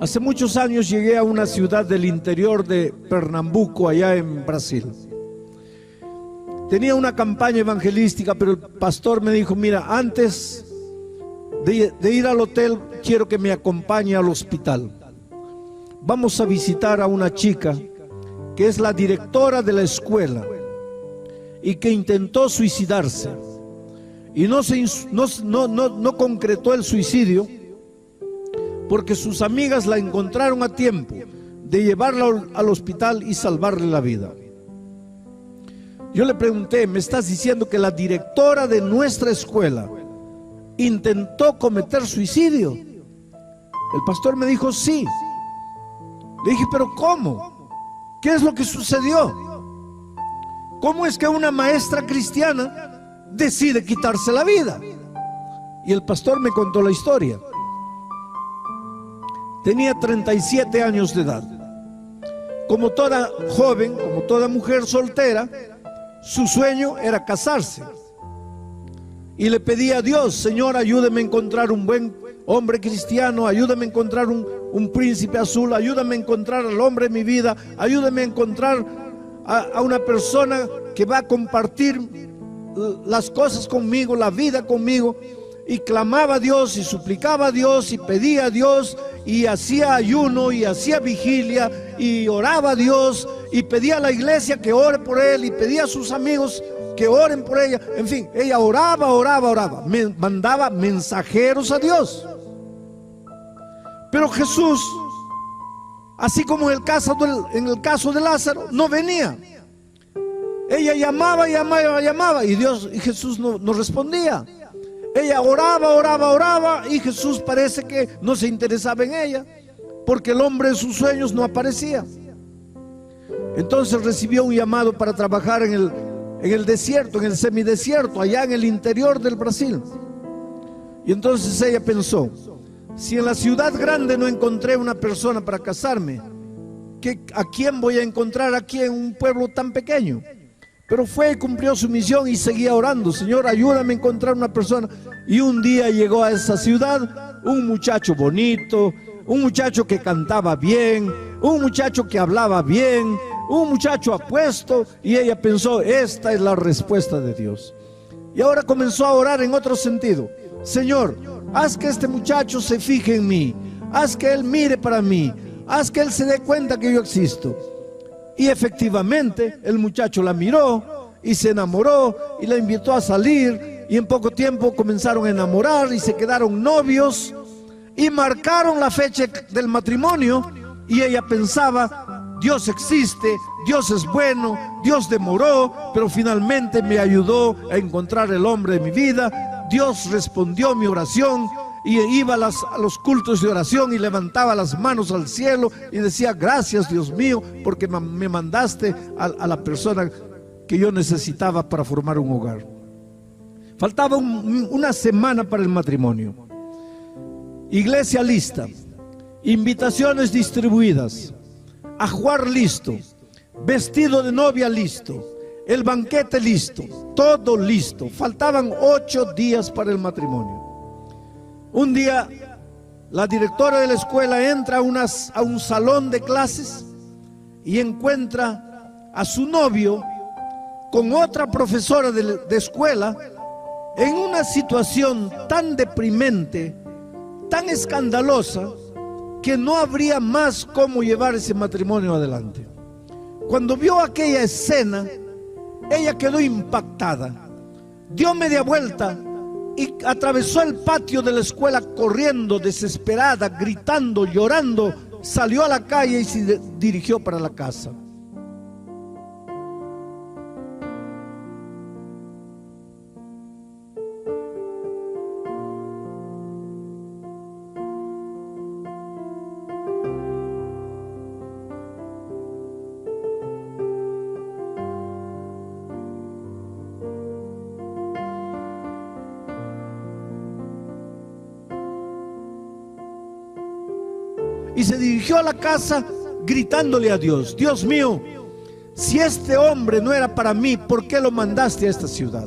Hace muchos años llegué a una ciudad del interior de Pernambuco, allá en Brasil. Tenía una campaña evangelística, pero el pastor me dijo, mira, antes de ir al hotel, quiero que me acompañe al hospital. Vamos a visitar a una chica que es la directora de la escuela y que intentó suicidarse. Y no concretó el suicidio porque sus amigas la encontraron a tiempo de llevarla al hospital y salvarle la vida. Yo le pregunté, ¿me estás diciendo que la directora de nuestra escuela intentó cometer suicidio? El pastor me dijo, sí. Le dije, ¿pero cómo? ¿Qué es lo que sucedió? ¿Cómo es que una maestra cristiana decide quitarse la vida? Y el pastor me contó la historia. Tenía 37 años de edad. Como toda joven, como toda mujer soltera, su sueño era casarse. Y le pedía a Dios, Señor, ayúdame a encontrar un buen hombre cristiano, ayúdame a encontrar un príncipe azul, ayúdame a encontrar al hombre de mi vida, ayúdame a encontrar a una persona que va a compartir las cosas conmigo, la vida conmigo. Y clamaba a Dios y suplicaba a Dios y pedía a Dios y hacía ayuno y hacía vigilia y oraba a Dios y pedía a la iglesia que ore por él y pedía a sus amigos que oren por ella. En fin, ella oraba, mandaba mensajeros a Dios. Pero Jesús, así como en el caso de Lázaro, no venía. Ella llamaba y Jesús no respondía. Ella oraba y Jesús parece que no se interesaba en ella, porque el hombre de sus sueños no aparecía. Entonces recibió un llamado para trabajar en el desierto, en el semidesierto, allá en el interior del Brasil. Y entonces ella pensó, si en la ciudad grande no encontré una persona para casarme, ¿a quién voy a encontrar aquí en un pueblo tan pequeño? Pero fue y cumplió su misión y seguía orando, Señor, ayúdame a encontrar una persona. Y un día llegó a esa ciudad un muchacho bonito, un muchacho que cantaba bien, un muchacho que hablaba bien, un muchacho apuesto, y ella pensó, esta es la respuesta de Dios. Y ahora comenzó a orar en otro sentido. Señor, haz que este muchacho se fije en mí, haz que él mire para mí, haz que él se dé cuenta que yo existo. Y efectivamente el muchacho la miró y se enamoró y la invitó a salir, y en poco tiempo comenzaron a enamorar y se quedaron novios y marcaron la fecha del matrimonio. Y ella pensaba, Dios existe, Dios es bueno, Dios demoró, pero finalmente me ayudó a encontrar el hombre de mi vida. Dios respondió mi oración. Y iba a los cultos de oración y levantaba las manos al cielo y decía, gracias Dios mío, porque me mandaste a la persona que yo necesitaba para formar un hogar. Faltaba una semana para el matrimonio. Iglesia lista, invitaciones distribuidas, ajuar listo, vestido de novia listo, el banquete listo, todo listo. Faltaban 8 días para el matrimonio. Un día la directora de la escuela entra a un salón de clases y encuentra a su novio con otra profesora de escuela en una situación tan deprimente, tan escandalosa, que no habría más cómo llevar ese matrimonio adelante. Cuando vio aquella escena, ella quedó impactada, dio media vuelta y atravesó el patio de la escuela corriendo, desesperada, gritando, llorando. Salió a la calle y se dirigió para la casa. Y se dirigió a la casa gritándole a Dios, Dios mío, si este hombre no era para mí, ¿por qué lo mandaste a esta ciudad?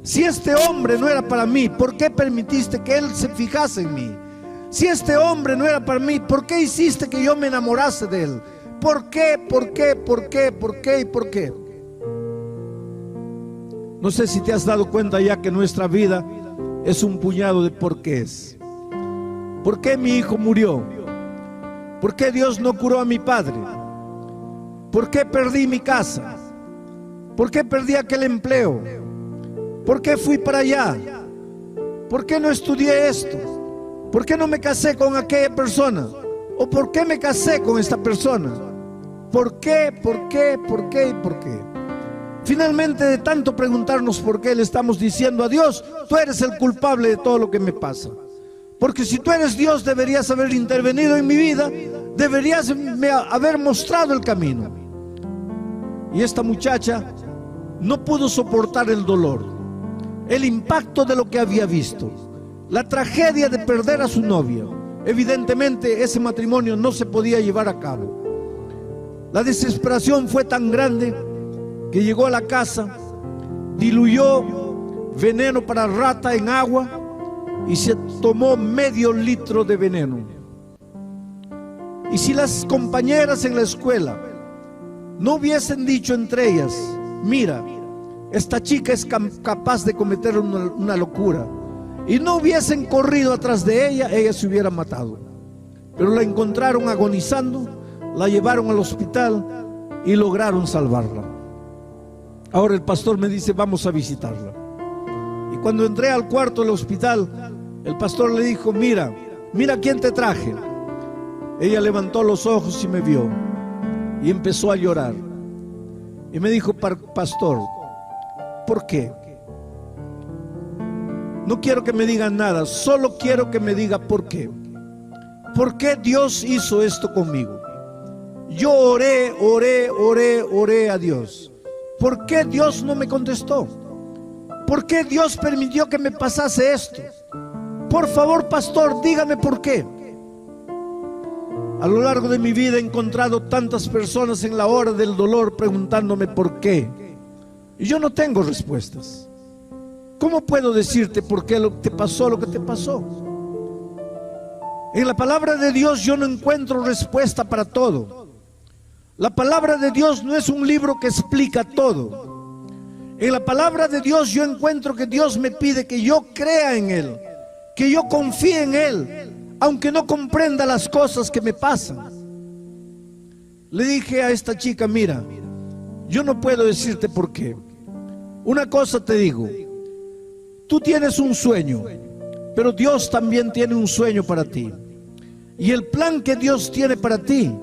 Si este hombre no era para mí, ¿por qué permitiste que él se fijase en mí? Si este hombre no era para mí, ¿por qué hiciste que yo me enamorase de él? ¿Por qué? ¿Por qué? ¿Por qué? ¿Por qué? ¿Y por qué? No sé si te has dado cuenta ya que nuestra vida es un puñado de porqués. ¿Por qué mi hijo murió? ¿Por qué Dios no curó a mi padre? ¿Por qué perdí mi casa? ¿Por qué perdí aquel empleo? ¿Por qué fui para allá? ¿Por qué no estudié esto? ¿Por qué no me casé con aquella persona? ¿O por qué me casé con esta persona? ¿Por qué? ¿Por qué? ¿Por qué? ¿Y por qué? Finalmente, de tanto preguntarnos por qué, le estamos diciendo a Dios: tú eres el culpable de todo lo que me pasa. Porque si tú eres Dios, deberías haber intervenido en mi vida, deberías haber mostrado el camino. Y esta muchacha no pudo soportar el dolor, el impacto de lo que había visto, la tragedia de perder a su novia. Evidentemente ese matrimonio no se podía llevar a cabo. La desesperación fue tan grande que llegó a la casa, diluyó veneno para rata en agua y se tomó medio litro de veneno. Y si las compañeras en la escuela no hubiesen dicho entre ellas: mira, esta chica es capaz de cometer una locura, y no hubiesen corrido atrás de ella, ella se hubiera matado. Pero la encontraron agonizando, la llevaron al hospital y lograron salvarla. Ahora el pastor me dice: vamos a visitarla. Y cuando entré al cuarto del hospital, el pastor le dijo: mira quién te traje. Ella levantó los ojos y me vio y empezó a llorar. Y me dijo: pastor, ¿por qué? No quiero que me digan nada, solo quiero que me diga por qué. ¿Por qué Dios hizo esto conmigo? Yo oré a Dios. ¿Por qué Dios no me contestó? ¿Por qué Dios permitió que me pasase esto? Por favor, pastor, dígame por qué. A lo largo de mi vida he encontrado tantas personas en la hora del dolor preguntándome por qué. Y yo no tengo respuestas. ¿Cómo puedo decirte por qué te pasó lo que te pasó? En la palabra de Dios yo no encuentro respuesta para todo. La palabra de Dios no es un libro que explica todo. En la palabra de Dios yo encuentro que Dios me pide que yo crea en Él, que yo confíe en Él, aunque no comprenda las cosas que me pasan. Le dije a esta chica: mira, yo no puedo decirte por qué. Una cosa te digo, tú tienes un sueño, pero Dios también tiene un sueño para ti. Y el plan que Dios tiene para ti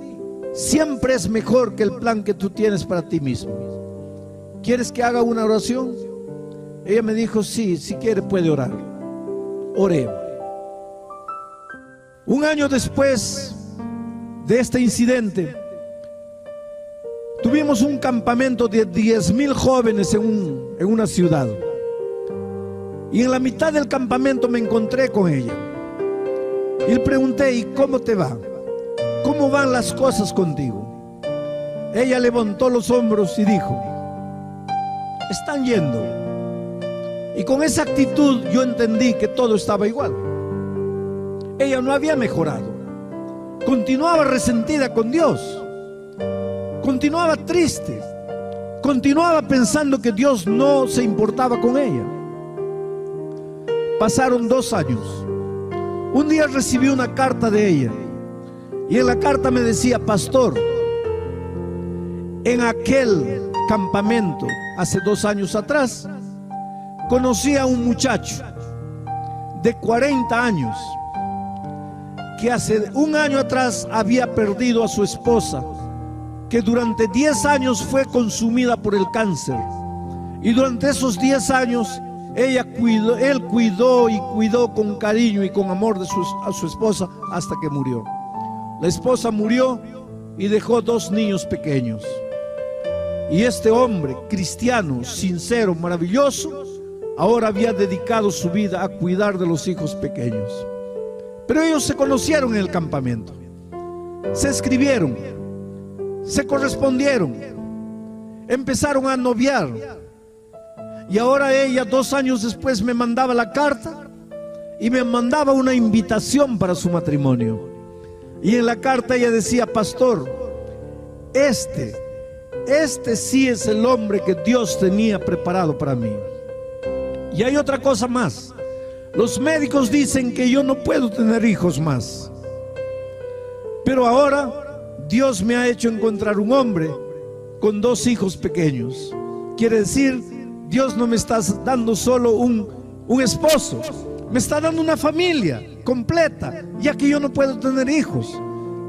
siempre es mejor que el plan que tú tienes para ti mismo. ¿Quieres que haga una oración? Ella me dijo: sí, si quiere puede orar. Oré. Un año después de este incidente, tuvimos un campamento de 10,000 jóvenes en una ciudad. Y en la mitad del campamento me encontré con ella. Y le pregunté: ¿y cómo te va? ¿Cómo van las cosas contigo? Ella levantó los hombros y dijo: están yendo. Y con esa actitud yo entendí que todo estaba igual. Ella no había mejorado. Continuaba resentida con Dios. Continuaba triste. Continuaba pensando que Dios no se importaba con ella. Pasaron 2 años. Un día recibí una carta de ella. Y en la carta me decía: pastor, en aquel campamento, hace 2 años atrás, conocí a un muchacho de 40 años que hace 1 año atrás había perdido a su esposa, que durante 10 años fue consumida por el cáncer. Y durante esos 10 años él cuidó con cariño y con amor a su esposa hasta que murió. La esposa murió y dejó 2 niños pequeños. Y este hombre cristiano, sincero, maravilloso, ahora había dedicado su vida a cuidar de los hijos pequeños. Pero ellos se conocieron en el campamento, se escribieron, se correspondieron, empezaron a noviar. Y ahora ella 2 años después me mandaba la carta y me mandaba una invitación para su matrimonio. Y en la carta ella decía: pastor, este sí es el hombre que Dios tenía preparado para mí. Y hay otra cosa más. Los médicos dicen que yo no puedo tener hijos más, pero ahora Dios me ha hecho encontrar un hombre con 2 hijos pequeños. Quiere decir, Dios no me está dando solo un esposo, me está dando una familia completa, ya que yo no puedo tener hijos.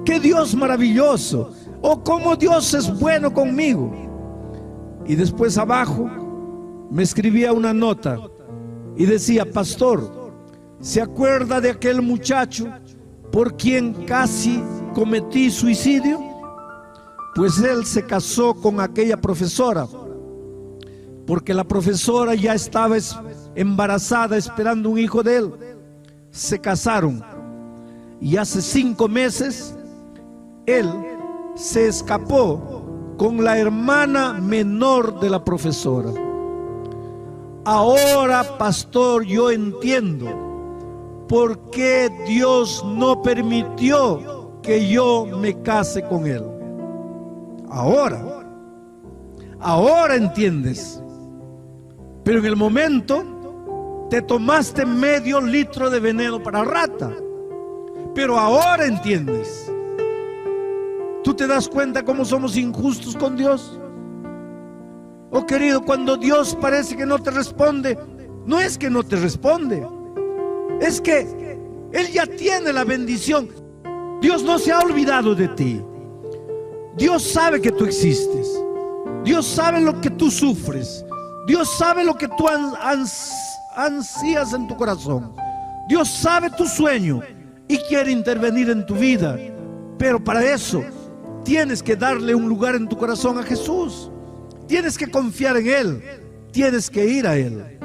¡Qué Dios maravilloso! ¡Oh, cómo Dios es bueno conmigo! Y después abajo me escribía una nota y decía: pastor, ¿se acuerda de aquel muchacho por quien casi cometí suicidio? Pues él se casó con aquella profesora, porque la profesora ya estaba embarazada, esperando un hijo de él. Se casaron y hace 5 meses él se escapó con la hermana menor de la profesora. Ahora, pastor, yo entiendo por qué Dios no permitió que yo me case con él. Ahora entiendes. Pero en el momento te tomaste medio litro de veneno para rata. Pero ahora entiendes. ¿Tú te das cuenta cómo somos injustos con Dios? Oh querido, cuando Dios parece que no te responde, no es que no te responde, es que Él ya tiene la bendición. Dios no se ha olvidado de ti. Dios sabe que tú existes. Dios sabe lo que tú sufres. Dios sabe lo que tú ansías en tu corazón. Dios sabe tu sueño y quiere intervenir en tu vida. Pero para eso tienes que darle un lugar en tu corazón a Jesús. Tienes que confiar en Él. Tienes que ir a Él.